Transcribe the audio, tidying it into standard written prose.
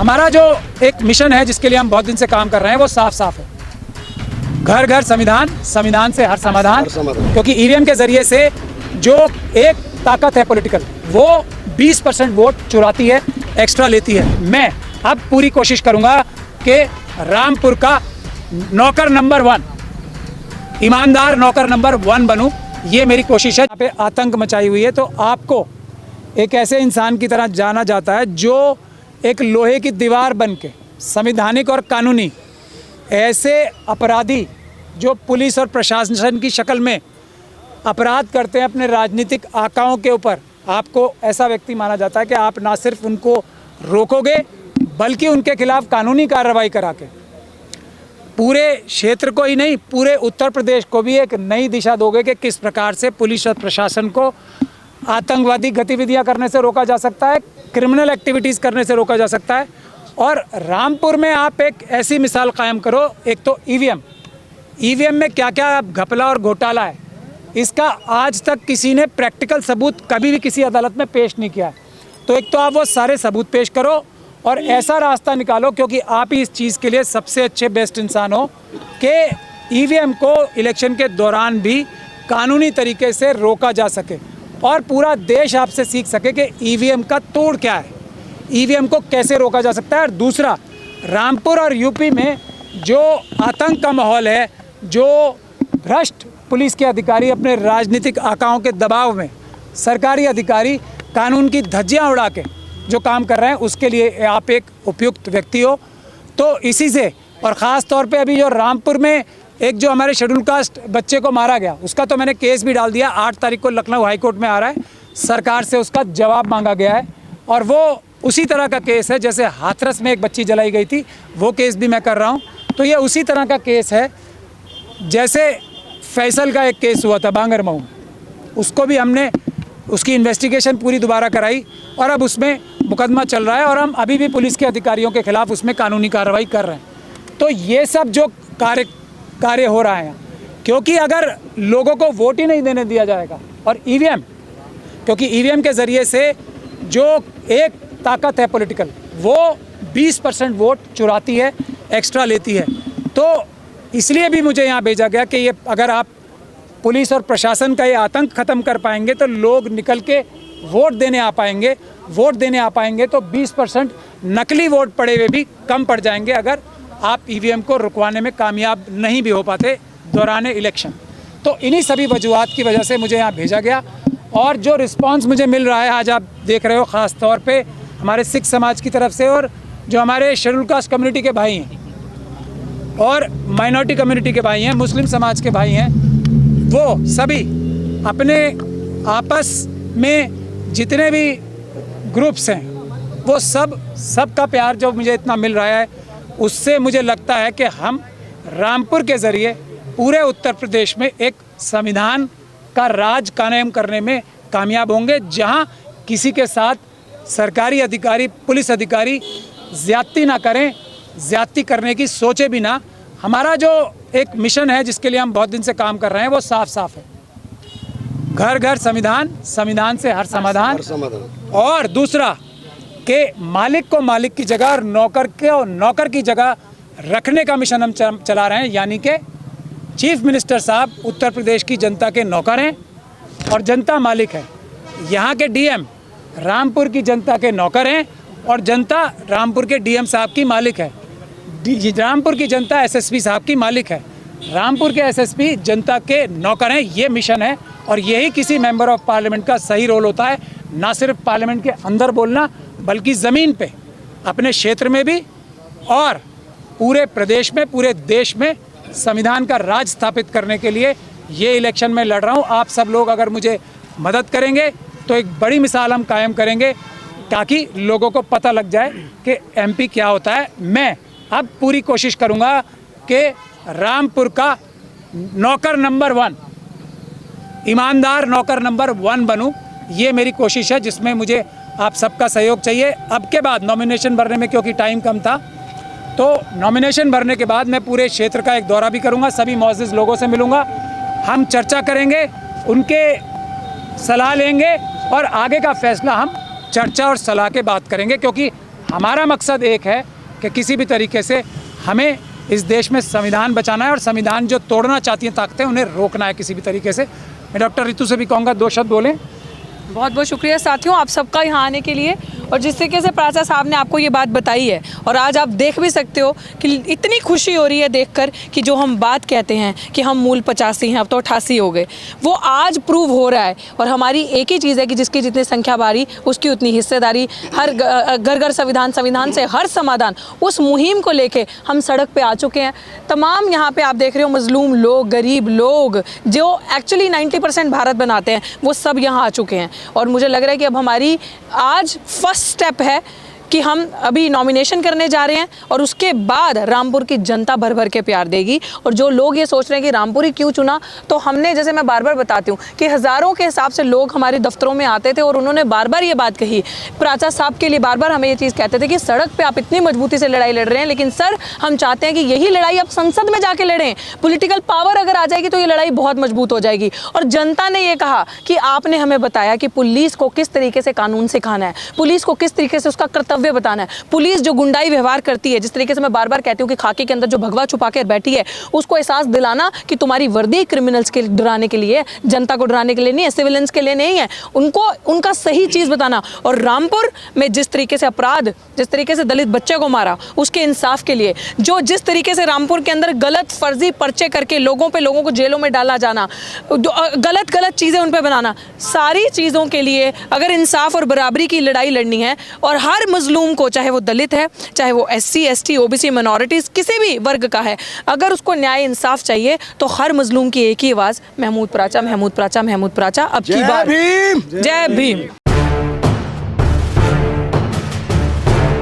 हमारा जो एक मिशन है जिसके लिए हम बहुत दिन से काम कर रहे हैं वो साफ साफ है, घर घर संविधान, संविधान से हर समाधान। क्योंकि ईवीएम के जरिए से जो एक ताकत है पॉलिटिकल, वो 20% वोट चुराती है, एक्स्ट्रा लेती है। मैं अब पूरी कोशिश करूंगा कि रामपुर का नौकर नंबर 1, ईमानदार नौकर नंबर 1 बनूं। ये मेरी कोशिश है। यहाँ पे आतंक मचाई हुई है, तो आपको एक ऐसे इंसान की तरह जाना जाता है जो एक लोहे की दीवार बन के संवैधानिक और कानूनी ऐसे अपराधी जो पुलिस और प्रशासन की शक्ल में अपराध करते हैं अपने राजनीतिक आकाओं के ऊपर, आपको ऐसा व्यक्ति माना जाता है कि आप ना सिर्फ उनको रोकोगे बल्कि उनके खिलाफ कानूनी कार्रवाई करा के पूरे क्षेत्र को ही नहीं, पूरे उत्तर प्रदेश को भी एक नई दिशा दोगे कि किस प्रकार से पुलिस और प्रशासन को आतंकवादी गतिविधियां करने से रोका जा सकता है, क्रिमिनल एक्टिविटीज़ करने से रोका जा सकता है। और रामपुर में आप एक ऐसी मिसाल कायम करो। एक तो ईवीएम में क्या क्या घपला और घोटाला है, इसका आज तक किसी ने प्रैक्टिकल सबूत कभी भी किसी अदालत में पेश नहीं किया है। तो एक तो आप वो सारे सबूत पेश करो और ऐसा रास्ता निकालो, क्योंकि आप ही इस चीज़ के लिए सबसे अच्छे बेस्ट इंसान हो कि ईवीएम को इलेक्शन के दौरान भी कानूनी तरीके से रोका जा सके और पूरा देश आपसे सीख सके कि ईवीएम का तोड़ क्या है, ईवीएम को कैसे रोका जा सकता है। और दूसरा, रामपुर और यूपी में जो आतंक का माहौल है, जो भ्रष्ट पुलिस के अधिकारी अपने राजनीतिक आकाओं के दबाव में सरकारी अधिकारी कानून की धज्जियां उड़ा के जो काम कर रहे हैं, उसके लिए आप एक उपयुक्त व्यक्ति हो। तो इसी से, और ख़ास तौर पे अभी जो रामपुर में एक जो हमारे शेड्यूल कास्ट बच्चे को मारा गया, उसका तो मैंने केस भी डाल दिया। 8 तारीख को लखनऊ हाई कोर्ट में आ रहा है, सरकार से उसका जवाब मांगा गया है। और वो उसी तरह का केस है जैसे हाथरस में एक बच्ची जलाई गई थी, वो केस भी मैं कर रहा हूँ। तो ये उसी तरह का केस है जैसे फैसल का एक केस हुआ था बांगरमऊ, उसको भी हमने उसकी इन्वेस्टिगेशन पूरी दोबारा कराई और अब उसमें मुकदमा चल रहा है और हम अभी भी पुलिस के अधिकारियों के खिलाफ उसमें कानूनी कार्रवाई कर रहे हैं। तो ये सब जो कार्य हो रहा है, क्योंकि अगर लोगों को वोट ही नहीं देने दिया जाएगा और ईवीएम, क्योंकि ईवीएम के ज़रिए से जो एक ताकत है पॉलिटिकल, वो 20% वोट चुराती है, एक्स्ट्रा लेती है। तो इसलिए भी मुझे यहाँ भेजा गया कि ये अगर आप पुलिस और प्रशासन का ये आतंक ख़त्म कर पाएंगे तो लोग निकल के वोट देने आ पाएंगे। वोट देने आ पाएंगे तो 20% नकली वोट पड़े हुए भी कम पड़ जाएंगे अगर आप ईवीएम को रुकवाने में कामयाब नहीं भी हो पाते दौरान इलेक्शन। तो इन्हीं सभी वजूहात की वजह से मुझे यहाँ भेजा गया और जो रिस्पांस मुझे मिल रहा है, आज आप देख रहे हो, ख़ास तौर पे हमारे सिख समाज की तरफ से और जो हमारे शेड्यूल कास्ट कम्युनिटी के भाई हैं और माइनॉरिटी कम्युनिटी के भाई हैं, मुस्लिम समाज के भाई हैं, वो सभी अपने आपस में जितने भी ग्रुप्स हैं, वो सबका प्यार जो मुझे इतना मिल रहा है, उससे मुझे लगता है कि हम रामपुर के ज़रिए पूरे उत्तर प्रदेश में एक संविधान का राज कायम करने में कामयाब होंगे, जहां किसी के साथ सरकारी अधिकारी, पुलिस अधिकारी ज़्यादती ना करें, ज़्यादती करने की सोचे भी ना। हमारा जो एक मिशन है जिसके लिए हम बहुत दिन से काम कर रहे हैं वो साफ साफ है, घर घर संविधान, संविधान से हर समाधान। और दूसरा कि मालिक को मालिक की जगह और नौकर को नौकर की जगह रखने का मिशन हम चला रहे हैं। यानी कि चीफ मिनिस्टर साहब उत्तर प्रदेश की जनता के नौकर हैं और जनता मालिक है। यहाँ के डीएम रामपुर की जनता के नौकर हैं और जनता रामपुर के डीएम साहब की मालिक है। रामपुर की जनता एसएसपी साहब की मालिक है। रामपुर के एसएसपी जनता के नौकर हैं। ये मिशन है और यही किसी मेंबर ऑफ पार्लियामेंट का सही रोल होता है, ना सिर्फ पार्लियामेंट के अंदर बोलना बल्कि ज़मीन पे, अपने क्षेत्र में भी और पूरे प्रदेश में, पूरे देश में संविधान का राज स्थापित करने के लिए ये इलेक्शन में लड़ रहा हूँ। आप सब लोग अगर मुझे मदद करेंगे तो एक बड़ी मिसाल हम कायम करेंगे ताकि लोगों को पता लग जाए कि एमपी क्या होता है। मैं अब पूरी कोशिश करूँगा कि रामपुर का नौकर नंबर 1, ईमानदार नौकर नंबर 1 बनूं। ये मेरी कोशिश है जिसमें मुझे आप सबका सहयोग चाहिए। अब के बाद नॉमिनेशन भरने में क्योंकि टाइम कम था, तो नॉमिनेशन भरने के बाद मैं पूरे क्षेत्र का एक दौरा भी करूंगा, सभी मुअज़्ज़िज़ लोगों से मिलूंगा, हम चर्चा करेंगे, उनके सलाह लेंगे और आगे का फैसला हम चर्चा और सलाह के बात करेंगे। क्योंकि हमारा मकसद एक है कि किसी भी तरीके से हमें इस देश में संविधान बचाना है और संविधान जो तोड़ना चाहती हैं ताकतें उन्हें रोकना है किसी भी तरीके से। मैं डॉक्टर रितु से भी कहूँगा 2 शब्द बोलें। बहुत बहुत शुक्रिया साथियों आप सबका यहाँ आने के लिए, और जिस तरीके से प्राचा साहब ने आपको ये बात बताई है, और आज आप देख भी सकते हो कि इतनी खुशी हो रही है देखकर कि जो हम बात कहते हैं कि हम मूल 85 हैं अब तो 88 हो गए, वो आज प्रूव हो रहा है। और हमारी एक ही चीज़ है कि जिसकी जितनी संख्या बारी उसकी उतनी हिस्सेदारी, हर घर घर संविधान, संविधान से हर समाधान, उस मुहिम को लेके हम सड़क पे आ चुके हैं। तमाम यहाँ पे आप देख रहे हो मजलूम लोग, गरीब लोग जो एक्चुअली 90% भारत बनाते हैं, वो सब यहाँ आ चुके हैं। और मुझे लग रहा है कि अब हमारी आज फर्स्ट स्टेप है कि हम अभी नॉमिनेशन करने जा रहे हैं और उसके बाद रामपुर की जनता भर भर के प्यार देगी। और जो लोग ये सोच रहे हैं कि रामपुर ही क्यों चुना, तो हमने, जैसे मैं बार बार बताती हूँ कि हज़ारों के हिसाब से लोग हमारे दफ्तरों में आते थे और उन्होंने बार बार ये बात कही, प्राचा साहब के लिए बार बार हमें ये चीज़ कहते थे कि सड़क पर आप इतनी मजबूती से लड़ाई लड़ रहे हैं, लेकिन सर हम चाहते हैं कि यही लड़ाई आप संसद में जाके लड़ें। पॉलिटिकल पावर अगर आ जाएगी तो ये लड़ाई बहुत मजबूत हो जाएगी। और जनता ने ये कहा कि आपने हमें बताया कि पुलिस को किस तरीके से कानून सिखाना है, पुलिस को किस तरीके से उसका कर्तव्य बताना है, पुलिस जो गुंडाई व्यवहार करती है, जिस तरीके से मैं बार बार कहती हूँ कि खाकी के अंदर जो भगवा छुपा के बैठी है, उसको एहसास दिलाना कि तुम्हारी वर्दी क्रिमिनल्स के डराने के लिए, जनता को डराने के लिए नहीं है, सिविलियंस के लिए नहीं है, उनको उनका सही चीज़ बताना। और रामपुर में जिस तरीके से अपराध, जिस तरीके से दलित बच्चे को मारा, उसके इंसाफ के लिए, जो जिस तरीके से रामपुर के अंदर गलत फर्जी पर्चे करके लोगों को जेलों में डाला जाना, गलत चीज़ें उन पर बनाना, सारी चीज़ों के लिए अगर इंसाफ और बराबरी की लड़ाई लड़नी है और हर मजलूम को, चाहे वो दलित है, चाहे वो SC ST OBC माइनॉरिटीज़ किसी भी वर्ग का है, अगर उसको न्याय इंसाफ चाहिए तो हर मजलूम की एक ही आवाज़, महमूद प्राचा, महमूद प्राचा, महमूद प्राचा। अब की बार जय भीम।